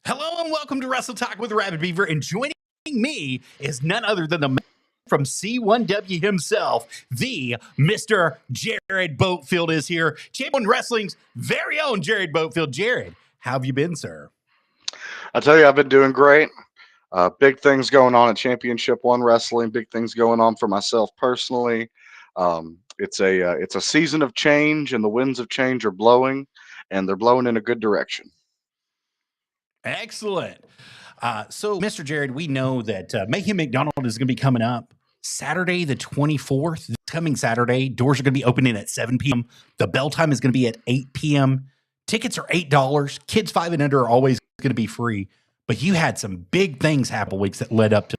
Hello and welcome to Wrestle Talk with ArabbidB3aver, and joining me is none other than the man from C1W himself, the Mr. Jared Boatfield is here. Champion Wrestling's very own Jared Boatfield. Jared, how have you been, sir? I tell you, I've been doing great. Big things going on at Championship One Wrestling. Big things going on for myself personally. It's a season of change, and the winds of change are blowing, and they're blowing in a good direction. Excellent. So, Mr. Jared, we know that Mayhem McDonald is going to be coming up Saturday, the 24th. This coming Saturday, doors are going to be opening at 7 p.m. The bell time is going to be at 8 p.m. Tickets are $8. Kids 5 and under are always going to be free. But you had some big things happen weeks that led up to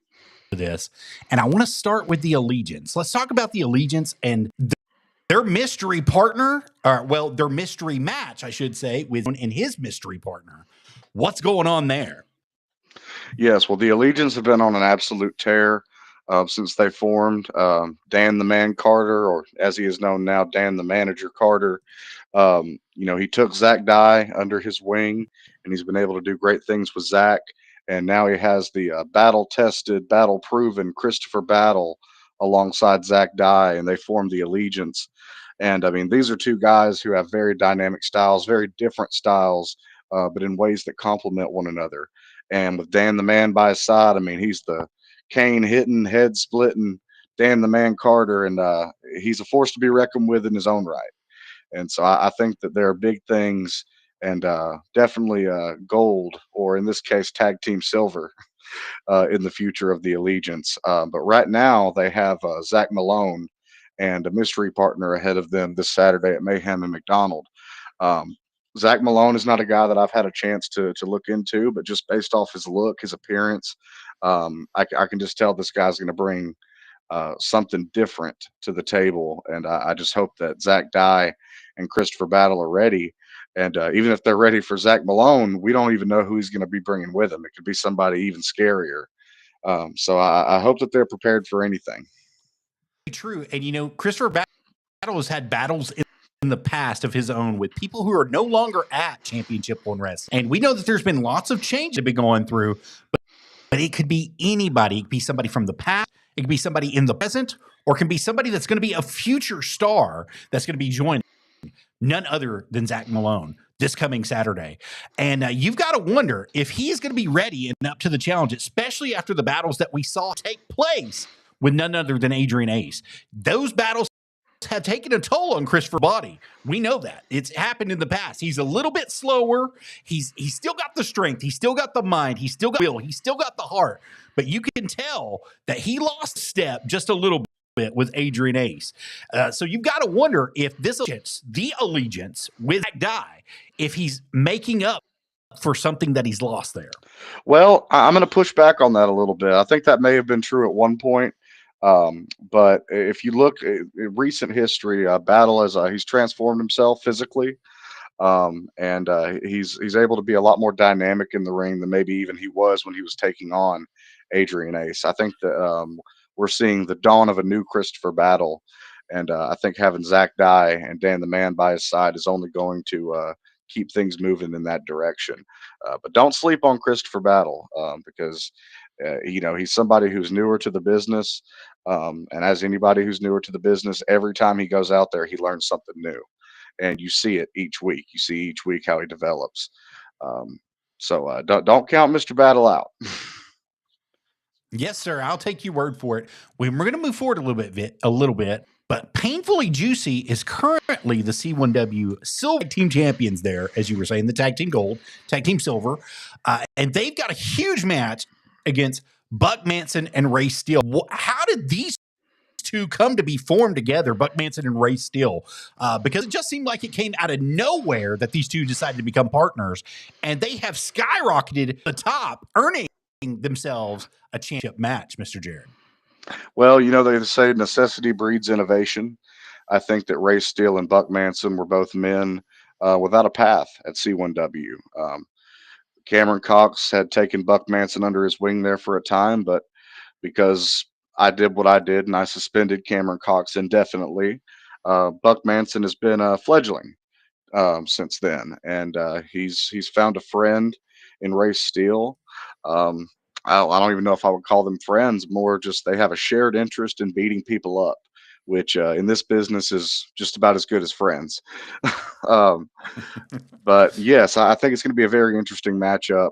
this. And I want to start with the Allegiance. Let's talk about the Allegiance and their mystery partner, or their mystery match, I should say, with and his mystery partner. What's going on there? Yes, well, the Allegiance have been on an absolute tear since they formed. Dan the Man Carter, or as he is known now, Dan the Manager Carter. He took Zach Dye under his wing, and he's been able to do great things with Zach. And now he has the battle-tested, battle-proven Christopher Battle alongside Zach Dye, and they formed the Allegiance. And I mean, these are two guys who have very dynamic styles, very different styles, but in ways that complement one another. And with Dan the Man by his side, I mean, he's the cane hitting, head splitting Dan the Man Carter, and he's a force to be reckoned with in his own right. And so I think that there are big things, and definitely gold, or in this case, tag team silver, in the future of the Allegiance. But right now, they have Zach Malone and a mystery partner ahead of them this Saturday at Mayhem and McDonald. Um, Zach Malone is not a guy that I've had a chance to look into, but just based off his look, his appearance, I can just tell this guy's going to bring something different to the table. And I just hope that Zach Dye and Christopher Battle are ready. And even if they're ready for Zach Malone, we don't even know who he's going to be bringing with him. It could be somebody even scarier. So I hope that they're prepared for anything. True. And, Christopher Battle has had battles in the past of his own with people who are no longer at Championship One Wrestling. And we know that there's been lots of change to be going through, but it could be anybody. It could be somebody from the past. It could be somebody in the present, or it can be somebody that's going to be a future star that's going to be joining. None other than Zach Malone this coming Saturday. And you've got to wonder if he's going to be ready and up to the challenge, especially after the battles that we saw take place with none other than Adrian Ace. Those battles have taken a toll on Christopher's body. We know that. It's happened in the past. He's a little bit slower. He's still got the strength. He's still got the mind. He's still got the will. He's still got the heart. But you can tell that he lost a step just a little bit with Adrian Ace. So you've got to wonder if the Allegiance with Zach Dye, if he's making up for something that he's lost there. Well, I'm going to push back on that a little bit. I think that may have been true at one point. But if you look at recent history, Battle as he's transformed himself physically, and he's able to be a lot more dynamic in the ring than maybe even he was when he was taking on Adrian Ace. I think that we're seeing the dawn of a new Christopher Battle, and I think having Zach Dye and Dan the Man by his side is only going to keep things moving in that direction. But don't sleep on Christopher Battle, because he's somebody who's newer to the business. And as anybody who's newer to the business, every time he goes out there, he learns something new. And you see it each week. You see each week how he develops. So don't count Mr. Battle out. Yes, sir. I'll take your word for it. We're going to move forward a little bit. But Painfully Juicy is currently the C1W Silver Team Champions there, as you were saying, the Tag Team Gold, Tag Team Silver. And they've got a huge match against Buck Manson and Ray Steele. How did these two come to be formed together, Buck Manson and Ray Steele? Because it just seemed like it came out of nowhere that these two decided to become partners. And they have skyrocketed to the top, earning themselves a championship match, Mr. Jared. Well, they say necessity breeds innovation. I think that Ray Steele and Buck Manson were both men without a path at C1W. Cameron Cox had taken Buck Manson under his wing there for a time, but because I did what I did and I suspended Cameron Cox indefinitely, Buck Manson has been fledgling since then, and he's found a friend in Race Steel. Um, I don't even know if I would call them friends, more just they have a shared interest in beating people up, which in this business is just about as good as friends. um, but yes, I think it's going to be a very interesting matchup.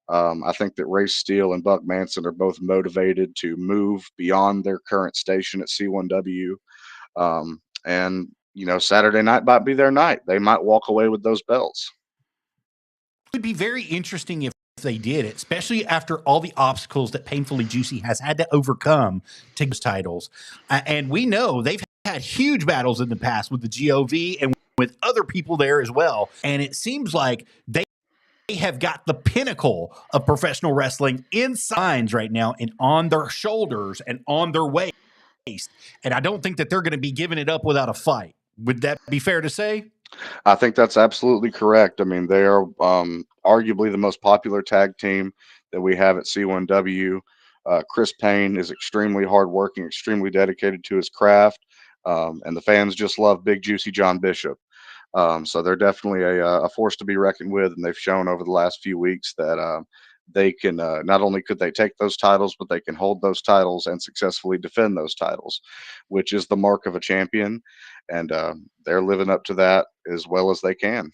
I think that Race Steele and Buck Manson are both motivated to move beyond their current station at C1W. And, Saturday night might be their night. They might walk away with those belts. It would be very interesting if they did it, especially after all the obstacles that Painfully Juicy has had to overcome to those titles. And we know they've had huge battles in the past with the GOV and with other people there as well. And it seems like they have got the pinnacle of professional wrestling in signs right now and on their shoulders and on their waist. And I don't think that they're going to be giving it up without a fight. Would that be fair to say? I think that's absolutely correct. I mean, they are arguably the most popular tag team that we have at C1W. Chris Payne is extremely hardworking, extremely dedicated to his craft, and the fans just love Big Juicy John Bishop. So they're definitely a force to be reckoned with, and they've shown over the last few weeks that they can not only could they take those titles, but they can hold those titles and successfully defend those titles, which is the mark of a champion. And they're living up to that as well as they can.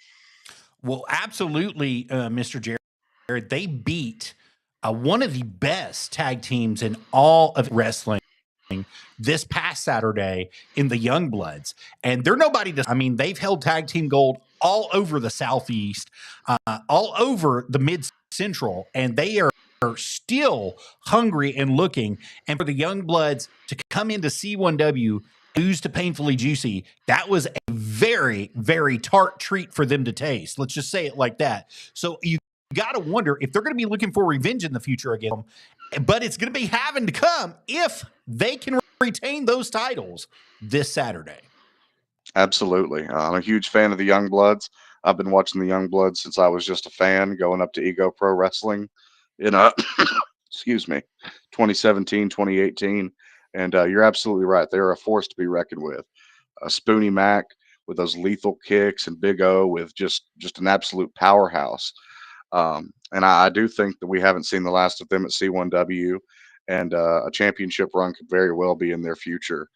Well, absolutely, Mr. Jared. They beat one of the best tag teams in all of wrestling this past Saturday in the Youngbloods. And they're nobody to, I mean, they've held tag team gold all over the Southeast, all over the Mid-Central, and they are still hungry and looking. And for the Youngbloods to come into C1W, lose to Painfully Juicy, that was a very, very tart treat for them to taste. Let's just say it like that. So you got to wonder if they're going to be looking for revenge in the future again, but it's going to be having to come if they can retain those titles this Saturday. Absolutely. I'm a huge fan of the Youngbloods. I've been watching the Youngbloods since I was just a fan, going up to Ego Pro Wrestling in excuse me, 2017, 2018. And you're absolutely right. They're a force to be reckoned with. Spoonie Mac with those lethal kicks, and Big O with just an absolute powerhouse. And I do think that we haven't seen the last of them at C1W, and a championship run could very well be in their future.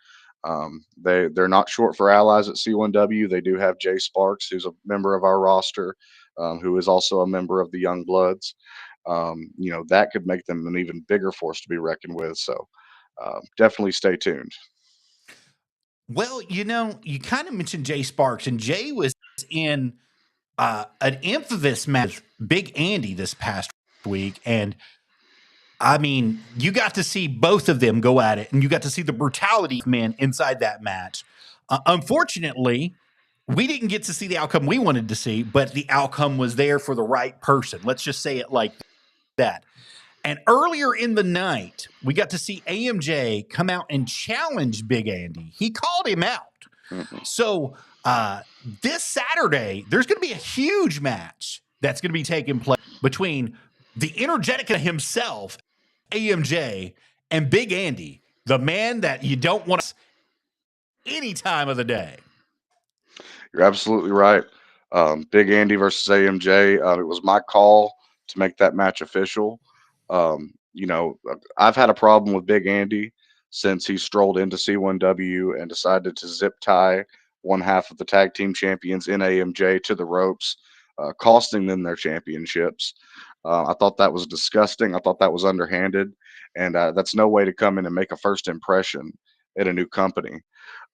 They're not short for allies at C1W. They do have Jay Sparks, who's a member of our roster, who is also a member of the Youngbloods. That could make them an even bigger force to be reckoned with. So definitely stay tuned. Well, you kind of mentioned Jay Sparks, and Jay was in an infamous match with Big Andy this past week. And I mean, you got to see both of them go at it, and you got to see the brutality of men inside that match. Unfortunately, we didn't get to see the outcome we wanted to see, but the outcome was there for the right person. Let's just say it like that. And earlier in the night, we got to see AMJ come out and challenge Big Andy. He called him out. Mm-hmm. So this Saturday, there's going to be a huge match that's going to be taking place between the energetic himself, AMJ, and Big Andy, the man that you don't want to any time of the day. You're absolutely right. Big Andy versus AMJ. It was my call to make that match official. I've had a problem with Big Andy since he strolled into C1W and decided to zip tie one half of the tag team champions in AMJ to the ropes, costing them their championships. I thought that was disgusting. I thought that was underhanded, and that's no way to come in and make a first impression at a new company,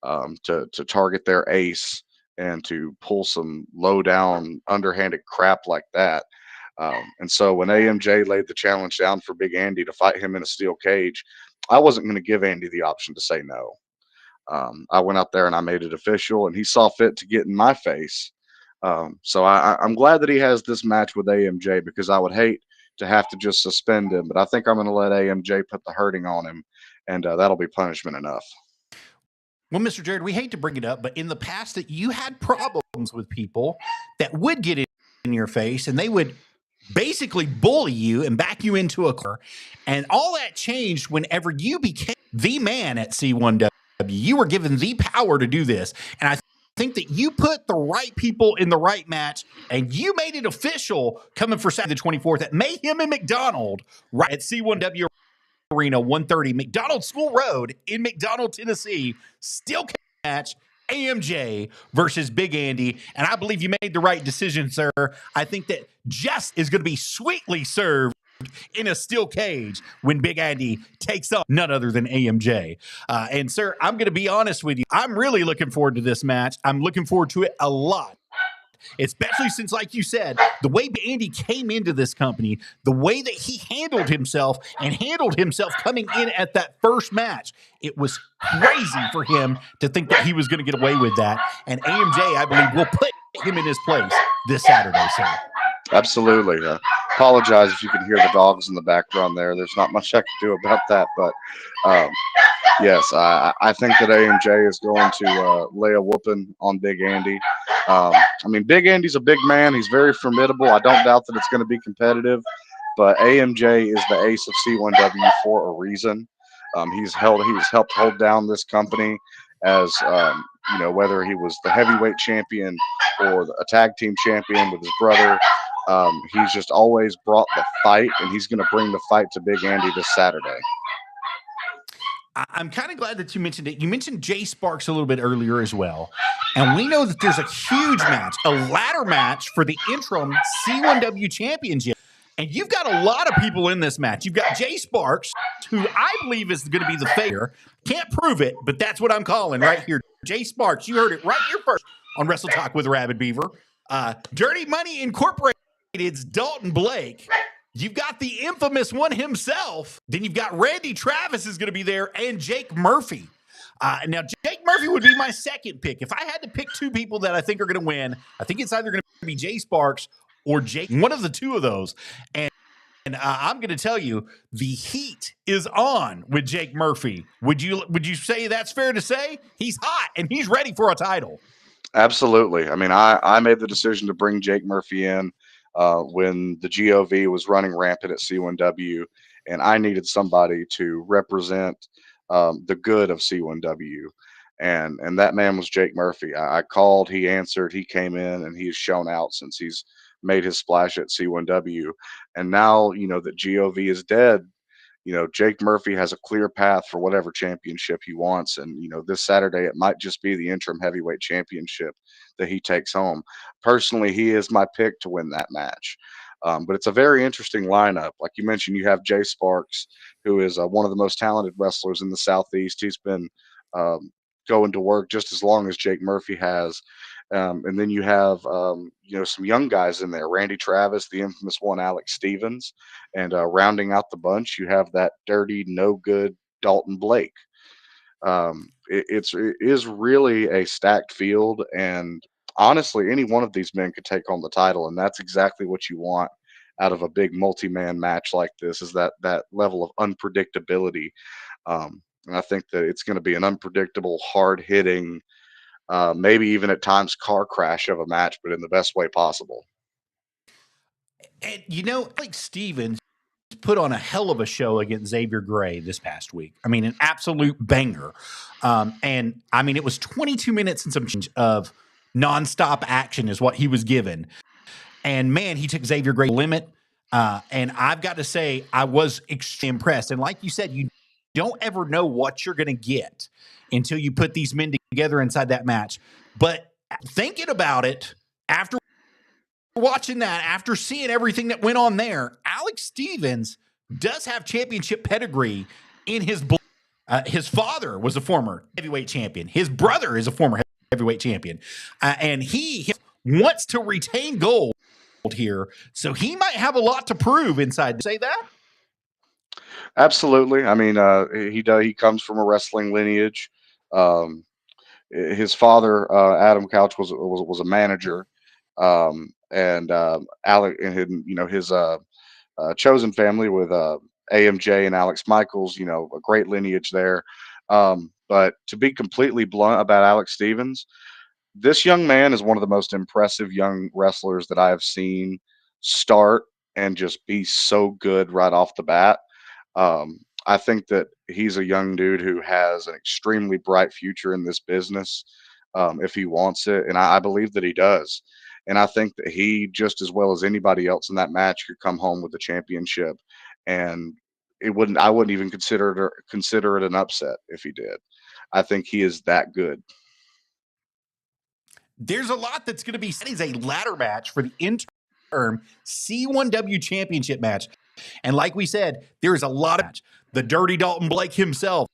to target their ace and to pull some low down underhanded crap like that. And so when AMJ laid the challenge down for Big Andy to fight him in a steel cage, I wasn't going to give Andy the option to say no. I went out there and I made it official, and he saw fit to get in my face. So I'm glad that he has this match with AMJ, because I would hate to have to just suspend him, but I think I'm going to let AMJ put the hurting on him, and that'll be punishment enough. Well, Mr. Jared, we hate to bring it up, but in the past that you had problems with people that would get in your face, and they would basically bully you and back you into a corner. And all that changed whenever you became the man at C1W. You were given the power to do this. And I think that you put the right people in the right match, and you made it official coming for Saturday the 24th at Mayhem and McDonald, right at C1W Arena, 130 McDonald School Road in McDonald, Tennessee. Still match, AMJ versus Big Andy. And I believe you made the right decision, sir. I think that Jess is going to be sweetly served in a steel cage when Big Andy takes on none other than AMJ. And sir, I'm going to be honest with you. I'm really looking forward to this match. I'm looking forward to it a lot. Especially since, like you said, the way Andy came into this company, the way that he handled himself coming in at that first match, it was crazy for him to think that he was going to get away with that. And AMJ, I believe, will put him in his place this Saturday, sir. Absolutely. Apologize if you can hear the dogs in the background there. There's not much I can do about that. But yes, I think that AMJ is going to lay a whooping on Big Andy. I mean, Big Andy's a big man. He's very formidable. I don't doubt that it's going to be competitive. But AMJ is the ace of C1W for a reason. He's helped hold down this company as whether he was the heavyweight champion or a tag team champion with his brother. He's just always brought the fight, and he's going to bring the fight to Big Andy this Saturday. I'm kind of glad that you mentioned it. You mentioned Jay Sparks a little bit earlier as well. And we know that there's a huge match, a ladder match for the interim C1W championship. And you've got a lot of people in this match. You've got Jay Sparks, who I believe is going to be the favorite. Can't prove it, but that's what I'm calling right here. Jay Sparks, you heard it right here first on Wrestle Talk with ArabbidB3aver. Dirty Money Incorporated's Dalton Blake. You've got the infamous one himself. Then you've got Randy Travis is going to be there, and Jake Murphy. Now, Jake Murphy would be my second pick. If I had to pick two people that I think are going to win, I think it's either going to be Jay Sparks or Jake, one of the two of those. And I'm going to tell you, the heat is on with Jake Murphy. Would you say that's fair to say? He's hot, and he's ready for a title. Absolutely. I mean, I made the decision to bring Jake Murphy in when the GOV was running rampant at C1W, and I needed somebody to represent the good of C1W. And that man was Jake Murphy. I called, he answered, he came in, and he's shown out since he's made his splash at C1W. And now, that GOV is dead, Jake Murphy has a clear path for whatever championship he wants. And, this Saturday, it might just be the interim heavyweight championship that he takes home. Personally, he is my pick to win that match. But it's a very interesting lineup. Like you mentioned, you have Jay Sparks, who is one of the most talented wrestlers in the Southeast. He's been going to work just as long as Jake Murphy has. And then you have, some young guys in there, Randy Travis, the infamous one, Alex Stevens, and rounding out the bunch, you have that dirty, no good Dalton Blake. It is really a stacked field, and honestly, any one of these men could take home the title, and that's exactly what you want out of a big multi-man match like this, is that level of unpredictability. And I think that it's going to be an unpredictable, hard-hitting, maybe even at times car crash of a match, but in the best way possible. And like Stevens put on a hell of a show against Xavier Gray this past week. I mean, an absolute banger. And I mean, it was 22 minutes and some change of nonstop action is what he was given. And man, he took Xavier Gray limit. And I've got to say, I was extremely impressed. And like you said, you don't ever know what you're going to get until you put these men together inside that match. But thinking about it, after watching that, after seeing everything that went on there, Alex Stevens does have championship pedigree in his blood. His father was a former heavyweight champion. His brother is a former heavyweight champion. And he wants to retain gold here. So he might have a lot to prove inside. Say that? Absolutely. I mean, he comes from a wrestling lineage. His father, Adam Couch, was a manager, and Alec and his chosen family with AMJ and Alex Michaels, a great lineage there. But to be completely blunt about Alex Stevens, this young man is one of the most impressive young wrestlers that I have seen start and just be so good right off the bat. I think that he's a young dude who has an extremely bright future in this business. if he wants it, and I believe that he does. And I think that he, just as well as anybody else in that match, could come home with the championship, and I wouldn't even consider it an upset if he did. I think he is that good. There's a lot that's going to be. That is a ladder match for the interim C1W championship match. And like we said, there is a lot of the Dirty Dalton Blake himself,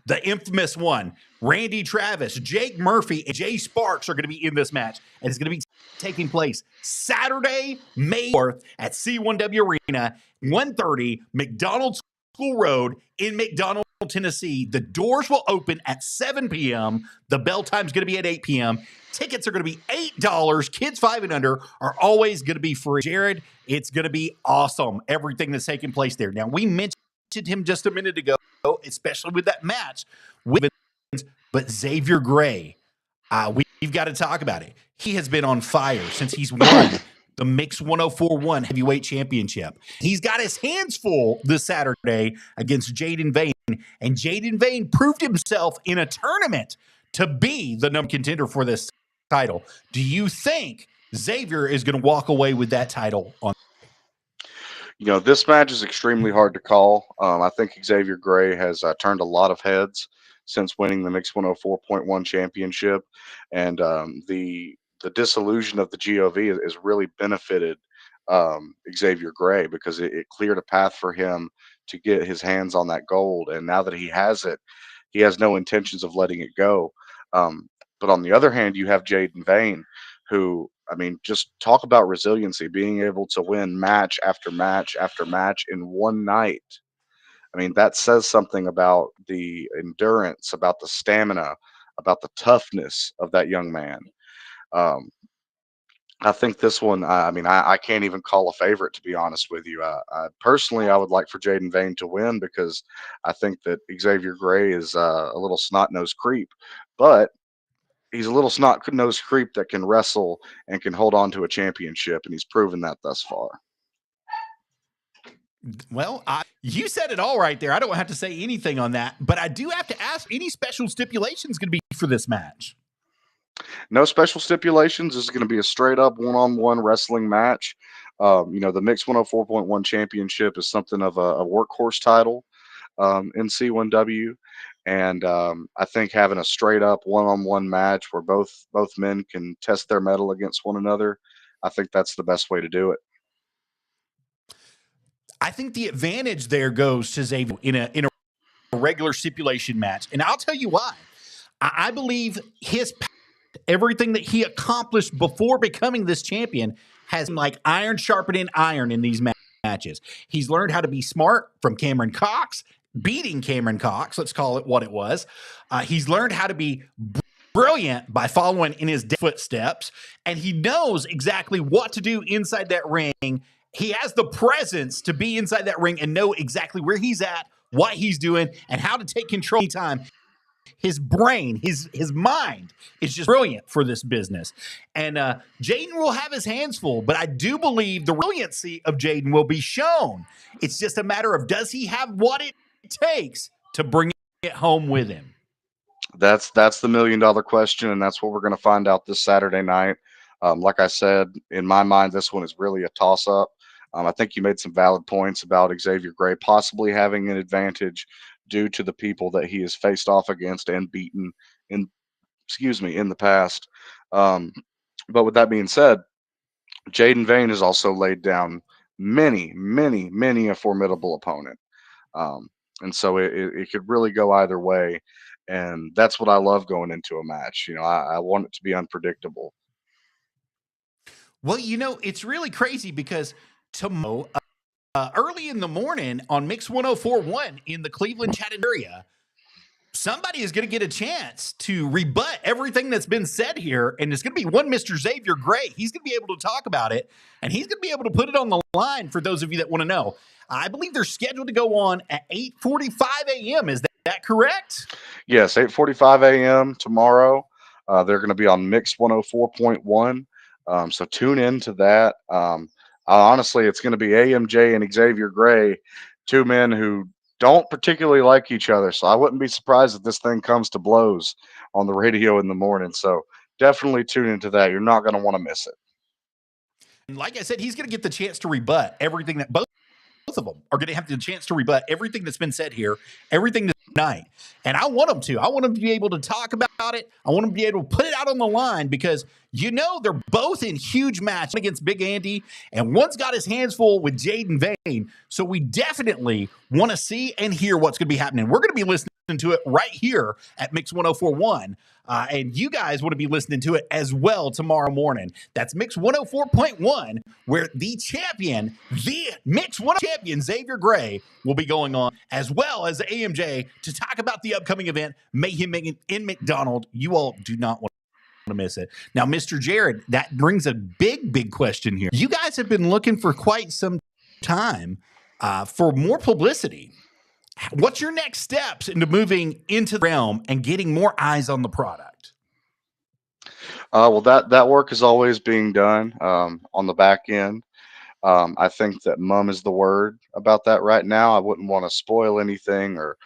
the infamous one, Randy Travis, Jake Murphy, and Jay Sparks are going to be in this match. And it's going to be taking place Saturday, May 4th at C1W Arena, 1:30 McDonald School Road in McDonald, Tennessee. The doors will open at 7 p.m. The bell time's going to be at 8 p.m. Tickets are going to be $8. Kids 5 and under are always going to be free. Jared, it's going to be awesome, everything that's taking place there. Now, we mentioned him just a minute ago, especially with that match. But Xavier Gray, we've got to talk about it. He has been on fire since he's won the Mix 1041 Heavyweight Championship. He's got his hands full this Saturday against Jaden Vane, and Jaden Vane proved himself in a tournament to be the number contender for this title. Do you think Xavier is going to walk away with that title on? This match is extremely hard to call. I think Xavier Gray has turned a lot of heads since winning the Mix 104.1 championship, and the disillusion of the GOV has really benefited Xavier Gray, because it cleared a path for him to get his hands on that gold. And now that he has it, he has no intentions of letting it go. But on the other hand, you have Jaden Vane, who, just talk about resiliency, being able to win match after match after match in one night. That says something about the endurance, about the stamina, about the toughness of that young man. I think this one, I can't even call a favorite, to be honest with you. Personally, I would like for Jaden Vane to win, because I think that Xavier Gray is a little snot-nosed creep, but he's a little snot-nosed creep that can wrestle and can hold on to a championship, and he's proven that thus far. Well, you said it all right there. I don't have to say anything on that, but I do have to ask, any special stipulations going to be for this match? No special stipulations. This is going to be a straight-up one-on-one wrestling match. The Mix 104.1 championship is something of a workhorse title in C1W. And I think having a straight-up one-on-one match where both men can test their mettle against one another, I think that's the best way to do it. I think the advantage there goes to Xavier in a regular stipulation match. And I'll tell you why. I believe everything that he accomplished before becoming this champion has been like iron sharpening iron in these matches. He's learned how to be smart from Cameron Cox, beating Cameron Cox. Let's call it what it was. He's learned how to be brilliant by following in his footsteps, and he knows exactly what to do inside that ring. He has the presence to be inside that ring and know exactly where he's at, what he's doing, and how to take control anytime. His brain, his mind is just brilliant for this business. And Jaden will have his hands full, but I do believe the brilliancy of Jaden will be shown. It's just a matter of, does he have what it takes to bring it home with him? That's the $1 million question, and that's what we're going to find out this Saturday night. Like I said, in my mind, this one is really a toss-up. I think you made some valid points about Xavier Gray possibly having an advantage due to the people that he has faced off against and beaten in the past. But with that being said, Jaden Vane has also laid down many a formidable opponent. And so it could really go either way. And that's what I love going into a match. I want it to be unpredictable. Well, it's really crazy because tomorrow, early in the morning on Mix 1041 in the Cleveland Chattanooga area, somebody is going to get a chance to rebut everything that's been said here. And it's going to be one Mr. Xavier Gray. He's going to be able to talk about it, and he's going to be able to put it on the line for those of you that want to know. I believe they're scheduled to go on at 8:45 a.m. Is that correct? Yes, 8:45 a.m. tomorrow. They're going to be on Mix 104.1. So tune in to that. Honestly, it's going to be AMJ and Xavier Gray, two men who don't particularly like each other. So I wouldn't be surprised if this thing comes to blows on the radio in the morning. So definitely tune into that. You're not going to want to miss it. And like I said, he's going to get the chance to rebut everything that both of them are going to have the chance to rebut everything that's been said here, everything tonight. And I want them to. I want them to be able to talk about it. I want them to be able to put it out on the line because, you know, they're both in huge match against Big Andy, and one's got his hands full with Jaden Vane. So we definitely want to see and hear what's going to be happening. We're going to be listening to it right here at Mix 1041. And you guys want to be listening to it as well tomorrow morning. That's Mix 104.1, where the champion, the Mix 1 champion, Xavier Gray, will be going on, as well as AMJ, to talk about the upcoming event, Mayhem in McDonald. You all do not want to miss it. Now, Mr. Jared, that brings a big question here. You guys have been looking for quite some time for more publicity. What's your next steps into moving into the realm and getting more eyes on the product? Well, that work is always being done on the back end. I think that mum is the word about that right now. I wouldn't want to spoil anything or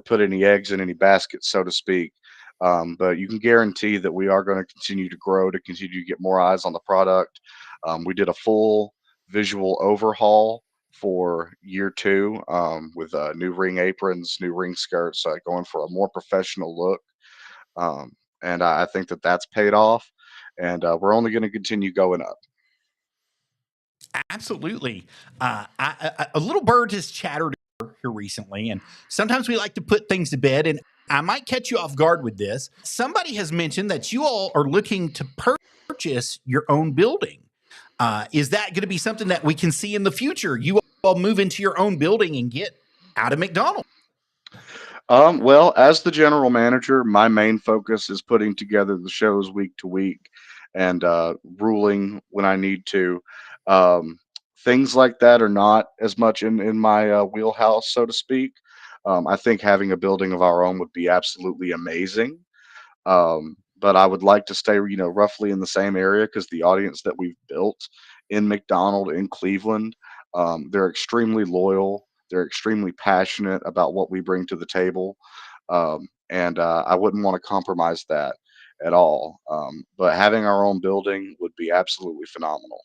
put any eggs in any baskets, so to speak. But you can guarantee that we are going to continue to grow, to continue to get more eyes on the product. We did a full visual overhaul for year 2 with new ring aprons, new ring skirts, going for a more professional look. And I think that that's paid off, and we're only going to continue going up. Absolutely. A little bird has chattered here recently, and sometimes we like to put things to bed, and I might catch you off guard with this. Somebody has mentioned that you all are looking to purchase your own building. Is that going to be something that we can see in the future? You all move into your own building and get out of McDonald? Well, as the general manager, my main focus is putting together the shows week to week and ruling when I need to. Um, Things like that are not as much in my wheelhouse, so to speak. I think having a building of our own would be absolutely amazing. But I would like to stay, roughly in the same area because the audience that we've built in McDonald, in Cleveland, they're extremely loyal. They're extremely passionate about what we bring to the table. And I wouldn't want to compromise that at all. But having our own building would be absolutely phenomenal.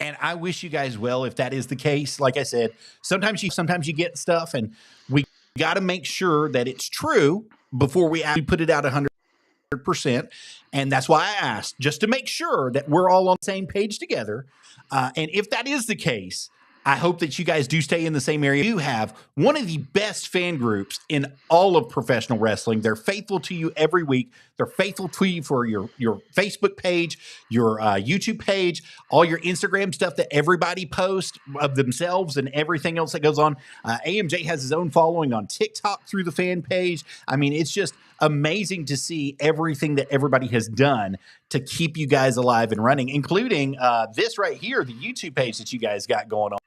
And I wish you guys well if that is the case. Like I said, sometimes you get stuff, and we got to make sure that it's true before we actually put it out 100%. And that's why I asked, just to make sure that we're all on the same page together. And if that is the case, I hope that you guys do stay in the same area. You have one of the best fan groups in all of professional wrestling. They're faithful to you every week. They're faithful to you for your Facebook page, your YouTube page, all your Instagram stuff that everybody posts of themselves and everything else that goes on. AMJ has his own following on TikTok through the fan page. I mean, it's just amazing to see everything that everybody has done to keep you guys alive and running, including this right here, the YouTube page that you guys got going on.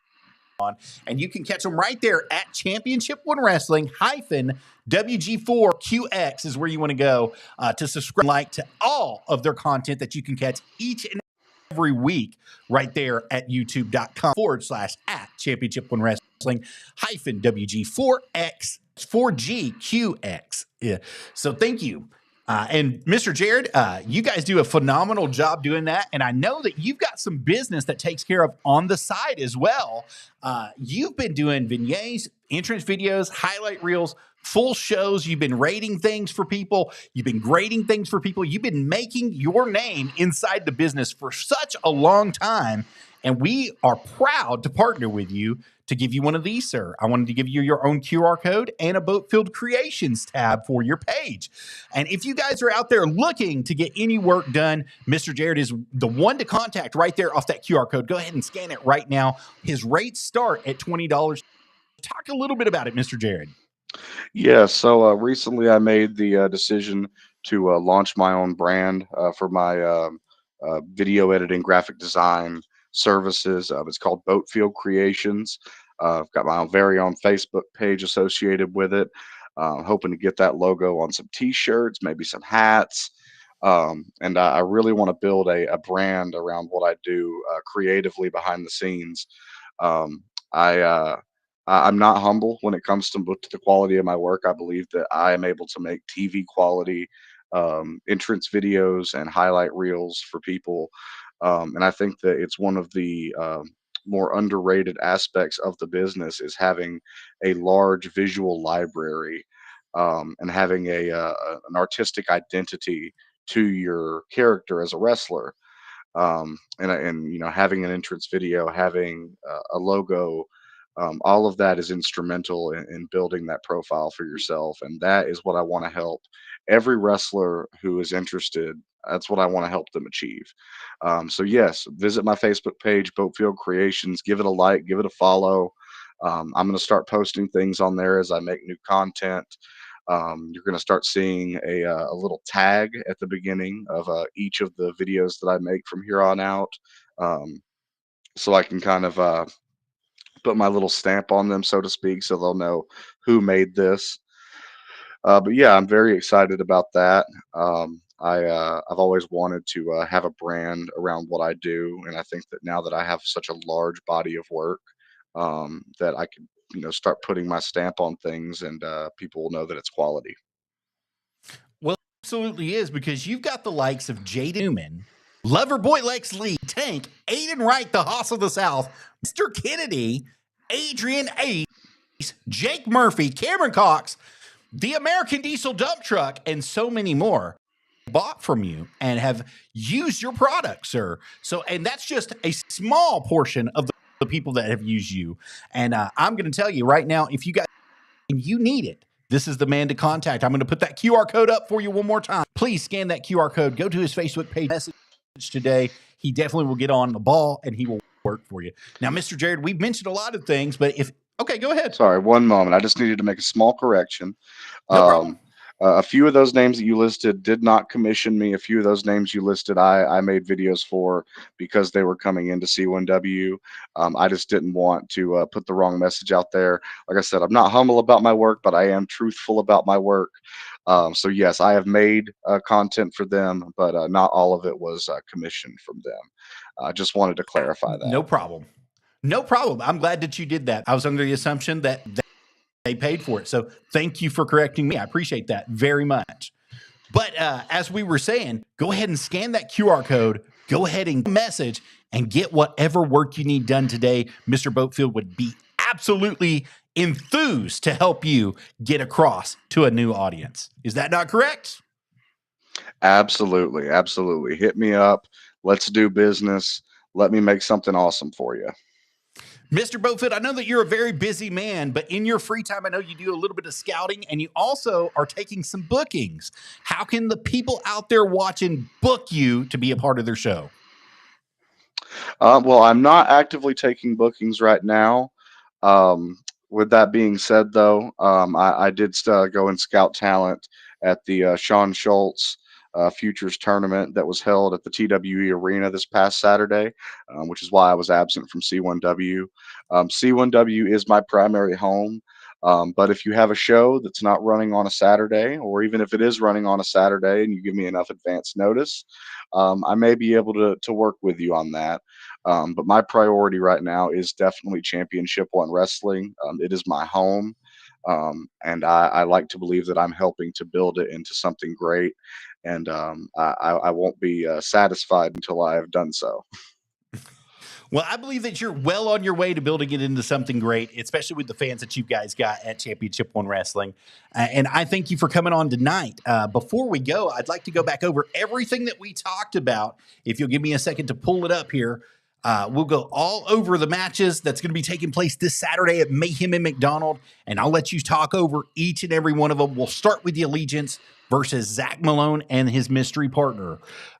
And you can catch them right there at Championship One Wrestling WG4QX is where you want to go to subscribe, like to all of their content that you can catch each and every week right there at youtube.com/at Championship One Wrestling WG4X 4GQX. Yeah. So thank you. And Mr. Jared, you guys do a phenomenal job doing that. And I know that you've got some business that takes care of on the side as well. You've been doing vignettes, entrance videos, highlight reels, full shows. You've been rating things for people. You've been grading things for people. You've been making your name inside the business for such a long time. And we are proud to partner with you to give you one of these, sir. I wanted to give you your own QR code and a Boatfield Creations tab for your page. And if you guys are out there looking to get any work done, Mr. Jared is the one to contact right there off that QR code. Go ahead and scan it right now. His rates start at $20. Talk a little bit about it, Mr. Jared. Yeah, so recently I made the decision to launch my own brand for my video editing, graphic design services. It's called Boatfield Creations. I've got my own very own Facebook page associated with it. Hoping to get that logo on some T-shirts, maybe some hats. And I really want to build a brand around what I do creatively behind the scenes. I I'm not humble when it comes to the quality of my work. I believe that I am able to make TV quality entrance videos and highlight reels for people. And I think that it's one of the more underrated aspects of the business is having a large visual library and having an artistic identity to your character as a wrestler. And you know, having an entrance video, having a logo, all of that is instrumental in building that profile for yourself, and that is what I want to help every wrestler who is interested. That's what I want to help them achieve. So yes, visit my Facebook page, Boatfield Creations. Give it a like, give it a follow. I'm going to start posting things on there as I make new content. You're going to start seeing a little tag at the beginning of each of the videos that I make from here on out, um, so I can kind of put my little stamp on them, so to speak, so they'll know who made this. But yeah, I'm very excited about that. I've always wanted to have a brand around what I do, and I think that now that I have such a large body of work, that I can, you know, start putting my stamp on things, and people will know that it's quality. Well, it absolutely is, because you've got the likes of Jaden Newman, Loverboy Lex Lee, Tank, Aiden Wright, the Hoss of the South, Mr. Kennedy, Adrian Ace, Jake Murphy, Cameron Cox, the American Diesel Dump Truck, and so many more bought from you and have used your product, sir. So, and that's just a small portion of the people that have used you. And I'm going to tell you right now, if you guys and you need it, this is the man to contact. I'm going to put that QR code up for you one more time. Please scan that QR code. Go to his Facebook page, message today. He definitely will get on the ball and he will work for you. Now, Mr. Jared, we've mentioned a lot of things, but okay, go ahead. Sorry, one moment. I just needed to make a small correction. No problem. A few of those names that you listed did not commission me. A few of those names you listed, I made videos for because they were coming into C1W. I just didn't want to put the wrong message out there. Like I said, I'm not humble about my work, but I am truthful about my work. So yes, I have made content for them, but not all of it was commissioned from them. I just wanted to clarify that. No problem. No problem. I'm glad that you did that. I was under the assumption that they paid for it. So thank you for correcting me. I appreciate that very much. But as we were saying, go ahead and scan that QR code. Go ahead and message and get whatever work you need done today. Mr. Boatfield would be absolutely enthused to help you get across to a new audience. Is that not correct? Absolutely. Absolutely. Hit me up. Let's do business. Let me make something awesome for you. Mr. Boatfield, I know that you're a very busy man, but in your free time, I know you do a little bit of scouting and you also are taking some bookings. How can the people out there watching book you to be a part of their show? Well, I'm not actively taking bookings right now. With that being said, though, I did go and scout talent at the Sean Schultz Futures tournament that was held at the TWE Arena this past Saturday, which is why I was absent from C1W. C1W is my primary home. But if you have a show that's not running on a Saturday, or even if it is running on a Saturday and you give me enough advance notice, I may be able to work with you on that. But my priority right now is definitely Championship One Wrestling. It is my home. And I like to believe that I'm helping to build it into something great. And I won't be satisfied until I have done so. Well, I believe that you're well on your way to building it into something great, especially with the fans that you guys got at Championship One Wrestling. And I thank you for coming on tonight. Before we go, I'd like to go back over everything that we talked about. If you'll give me a second to pull it up here, we'll go all over the matches that's going to be taking place this Saturday at Mayhem and McDonald. And I'll let you talk over each and every one of them. We'll start with the Allegiance versus Zach Malone and his mystery partner.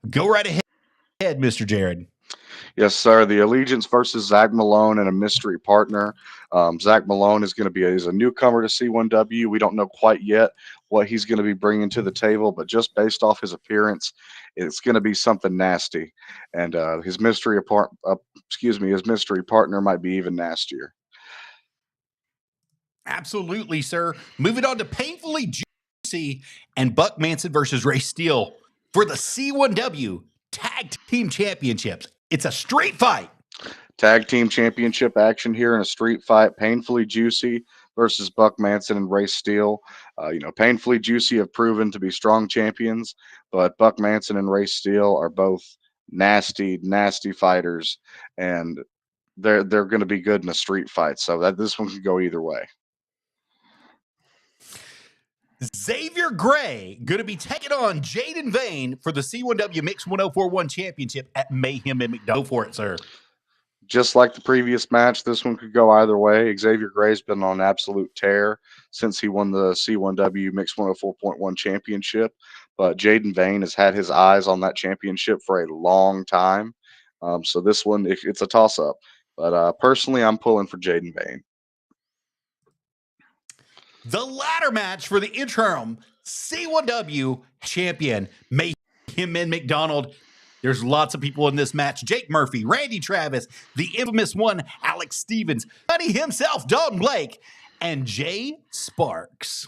Go right ahead, Mr. Jared. Yes, sir. The Allegiance versus Zach Malone and a mystery partner. Zach Malone is going to be is a newcomer to C1W. We don't know quite yet what he's going to be bringing to the table, but just based off his appearance, it's going to be something nasty. And his mystery partner might be even nastier. Absolutely, sir. Moving on to Painfully Juicy and Buck Manson versus Ray Steele for the C1W Tag Team Championships. It's a street fight. Tag team championship action here in a street fight. Painfully Juicy versus Buck Manson and Ray Steele. Painfully Juicy have proven to be strong champions, but Buck Manson and Ray Steele are both nasty, nasty fighters, and they're going to be good in a street fight. So that this one could go either way. Xavier Gray going to be taking on Jaden Vane for the C1W Mixed 1041 Championship at Mayhem in McDonald. Go for it, sir. Just like the previous match, this one could go either way. Xavier Gray's been on an absolute tear since he won the C1W Mixed 104.1 Championship, but Jaden Vane has had his eyes on that championship for a long time. So this one, it's a toss-up. But personally, I'm pulling for Jaden Vane. The ladder match for the interim C1W champion, Mayhem in McDonald. There's lots of people in this match. Jake Murphy, Randy Travis, the infamous one, Alex Stevens, Buddy himself, Dalton Blake, and Jay Sparks.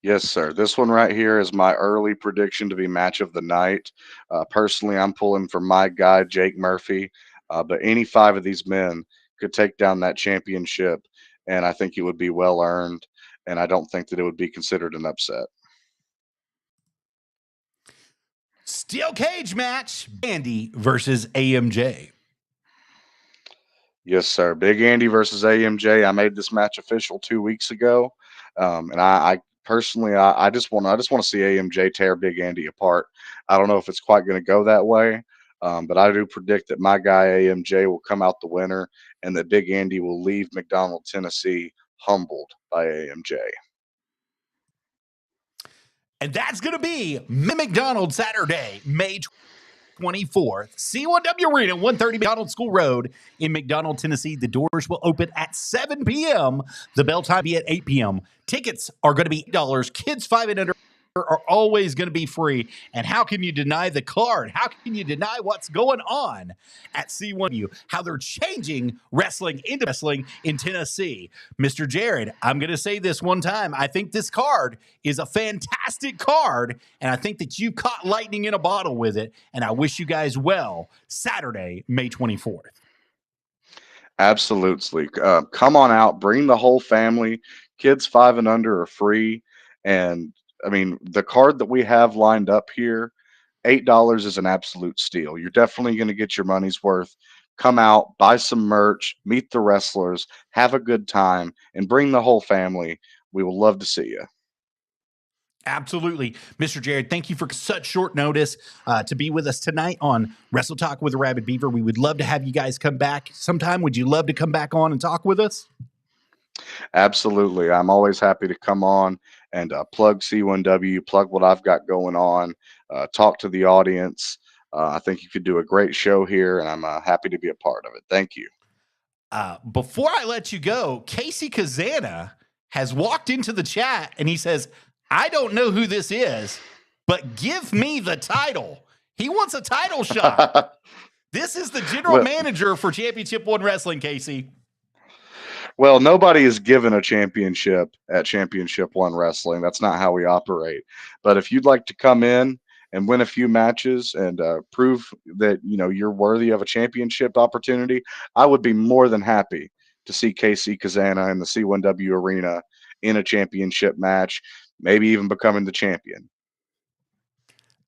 Yes, sir. This one right here is my early prediction to be match of the night. Personally, I'm pulling for my guy, Jake Murphy. But any 5 of these men could take down that championship, and I think it would be well earned, and I don't think that it would be considered an upset. Steel cage match, Andy versus AMJ. Yes, sir. Big Andy versus AMJ. I made this match official 2 weeks ago, and I personally, I just want to see AMJ tear Big Andy apart. I don't know if it's quite going to go that way, but I do predict that my guy AMJ will come out the winner, and that Big Andy will leave McDonald, Tennessee, humbled by AMJ. And that's going to be McDonald Saturday, May 24th, C1W Arena, 130 McDonald School Road in McDonald, Tennessee. The doors will open at 7 p.m. The bell time will be at 8 p.m. Tickets are going to be $8. Kids 5 and under are always going to be free. And how can you deny the card? How can you deny what's going on at C1W? How they're changing wrestling into wrestling in Tennessee. Mr. Jared, I'm going to say this one time. I think this card is a fantastic card, and I think that you caught lightning in a bottle with it, and I wish you guys well Saturday, May 24th. Absolutely. Come on out. Bring the whole family. Kids 5 and under are free, and I mean, the card that we have lined up here, $8 is an absolute steal. You're definitely going to get your money's worth. Come out, buy some merch, meet the wrestlers, have a good time, and bring the whole family. We will love to see you. Absolutely. Mr. Jared, thank you for such short notice to be with us tonight on Wrestle Talk with ArabbidB3aver. We would love to have you guys come back sometime. Would you love to come back on and talk with us? Absolutely. I'm always happy to come on and plug C1W, plug what I've got going on, talk to the audience. I think you could do a great show here, and I'm happy to be a part of it. Thank you. Before I let you go, Casey Kazana has walked into the chat, and he says, I don't know who this is, but give me the title. He wants a title shot. This is the general manager for Championship One Wrestling, Casey. Well, nobody is given a championship at Championship One Wrestling. That's not how we operate. But if you'd like to come in and win a few matches and prove that you're worthy of a championship opportunity, I would be more than happy to see Casey Kazana in the C1W arena in a championship match, maybe even becoming the champion.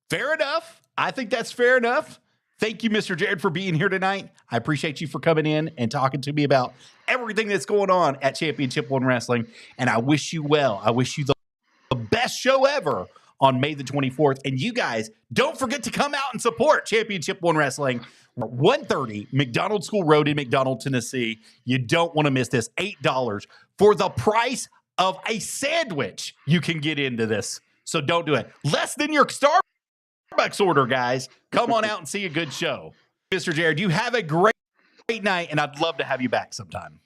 Fair enough. I think that's fair enough. Thank you, Mr. Jared, for being here tonight. I appreciate you for coming in and talking to me about everything that's going on at Championship One Wrestling, and I wish you well. I wish you the best show ever on May the 24th. And you guys, don't forget to come out and support Championship One Wrestling. 130 McDonald School Road in McDonald, Tennessee. You don't want to miss this. $8 for the price of a sandwich. You can get into this, so don't do it. Less than your Starbucks order, guys. Come on out and see a good show. Mr. Jared, you have a great night, and I'd love to have you back sometime.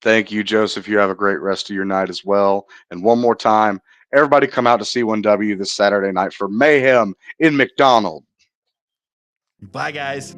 Thank you, Joseph. You have a great rest of your night as well. And one more time, everybody come out to C1W this Saturday night for Mayhem in McDonald. Bye, guys.